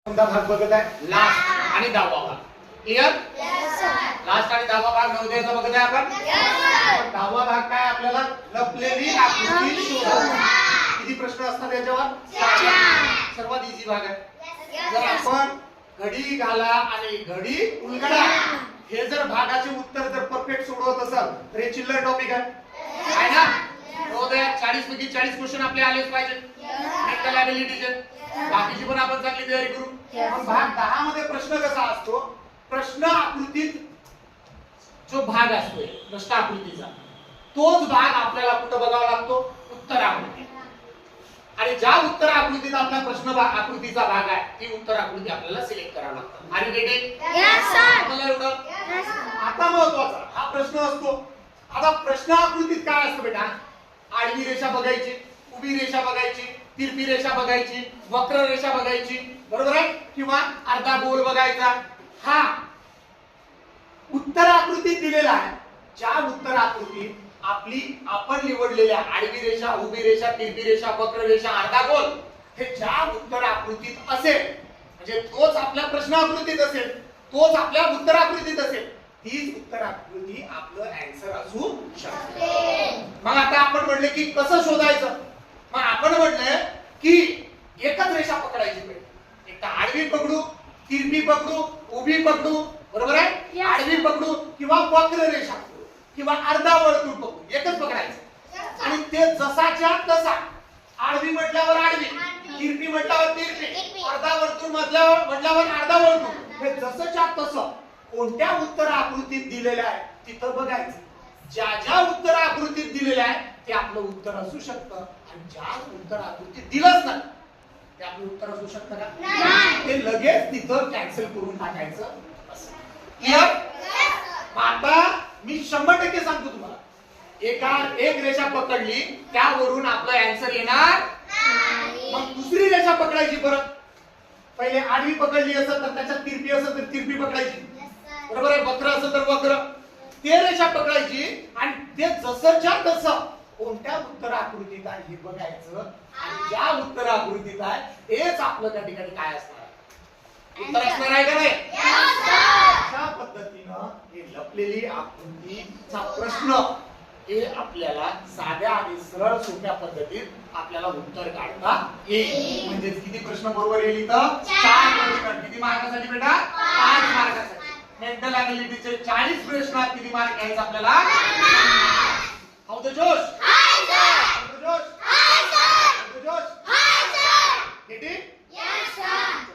कोणता भाग बघत आहे? लास्ट आणि 10वा भाग. क्लियर? लास्ट आणि 10वा भाग नवोदयाचा बघत आहे आपण. 10वा भाग काय? आपल्याला लपलेली आकृती शोधा. किती प्रश्न असतात याच्यावर? 4. सर्वात इझी भाग आहे. जर आपण घडी घाला आणि घडी उलगडा हे जर भागाचे उत्तर जर परफेक्ट सोडवत असाल तर हे चिल्लर टॉपिक आहे ना? नवोदयात 40 पैकी 40 क्वेश्चन आपले आलेच पाहिजे. मेंटल ॲबिलिटीचे बाकीची पण आपण चांगली तयारी करू. पण भाग 10 मध्ये प्रश्न कसा असतो? प्रश्न आकृतीत जो भाग असतो प्रश्न आकृतीचा तोच भाग आपल्याला कुठं बघावा लागतो? उत्तर आकृती. आणि ज्या उत्तर आकृतीत आपला प्रश्न आकृतीचा भाग आहे ती उत्तर आकृती आपल्याला सिलेक्ट करावी लागते. Are you ready? Yes sir. आपल्याला एवढं आता महत्त्वाचा हा प्रश्न असतो. आता प्रश्न आकृतीत काय असतं बेटा? आडवी रेषा बघायची, उभी रेषा बघायची, तिरपी रेषा बघायची, वक्र रेषा बघायची, बरोबर आहे? किंवा अर्धा गोल बघायचा. हा उत्तर आकृतीत दिलेला आहे. ज्या उत्तर आकृतीत आपण निवडलेल्या आडवी रेषा, उभी रेषा, तिरपी रेषा, वक्र रेषा, अर्धा गोल हे ज्या उत्तर आकृतीत असेल म्हणजे तोच आपल्या प्रश्न आकृतीत असेल, तोच आपल्या उत्तर आकृतीत असेल, तीच उत्तर आकृती आपलं आन्सर असू शकते. मग आता आपण म्हणले की कसं शोधायचं? मग आपण म्हणले की एकच रेषा पकडायची पाहिजे. एक तर आडवी पकडू, तिरपी पकडू, उभी पकडू, बरोबर आहे? आडवी पकडू किंवा वक्र रेषा पकडू किंवा अर्धा वर्तुळ पकडू, एकच पकडायचं. आणि ते जसाच्या तसा आडवी म्हटल्यावर आडवी, तिरपी म्हटल्यावर तिरपी, अर्धा वर्तुळ म्हटल्यावर अर्धा वर्तुळ, हे जसंच्या तसं कोणत्या उत्तर आकृतीत दिलेलं आहे तिथं बघायचं. ज्या ज्या उत्तर आकृतीत दिलेलं आहे ते आपलं उत्तर असू शकतं आणि ज्या उत्तर आकृतीत दिलंच नाही ते आपलं उत्तर असू शकतं का? नाही. ते लगेच तिथं कॅन्सल करून टाकायचं. क्लियर? आता मी 100% सांगतो तुम्हाला. एक रेषा पकडली त्यावरून आपलं आन्सर येणार नाही. मग दुसरी रेषा पकडायची. परत पहिले आडवी पकडली असेल तर त्याच्यात तिरपी असेल तर तिरपी पकडायची, बरोबर आहे? वक्र असेल तर वक्र, ते रेषा पकडायची आणि ते जसंच्या तसं कोणत्या उत्तर आकृतीत आहे हे बघायचं. आणि ज्या उत्तर आकृतीत आहे तेच आपलं त्या ठिकाणी काय असणार? उत्तर असणार आहे का नाही? अशा पद्धतीनं हे लपलेली आकृतीचा प्रश्न हे आपल्याला साध्या आणि सरळ सोप्या पद्धतीत आपल्याला उत्तर काढता येईल. म्हणजे किती प्रश्न बरोबर येईल इथं? 4 प्रश्न. किती मार्कासाठी बेटा? 5 मार्कासाठी. मेंटल ॲबिलिटीचे 40 प्रश्नात किती मार्क घ्यायचे आपल्याला? हाऊ द जोश? Hi sir. हाऊ द जोश? Hi sir. हाऊ द जोश? Hi sir. किती? Yes sir.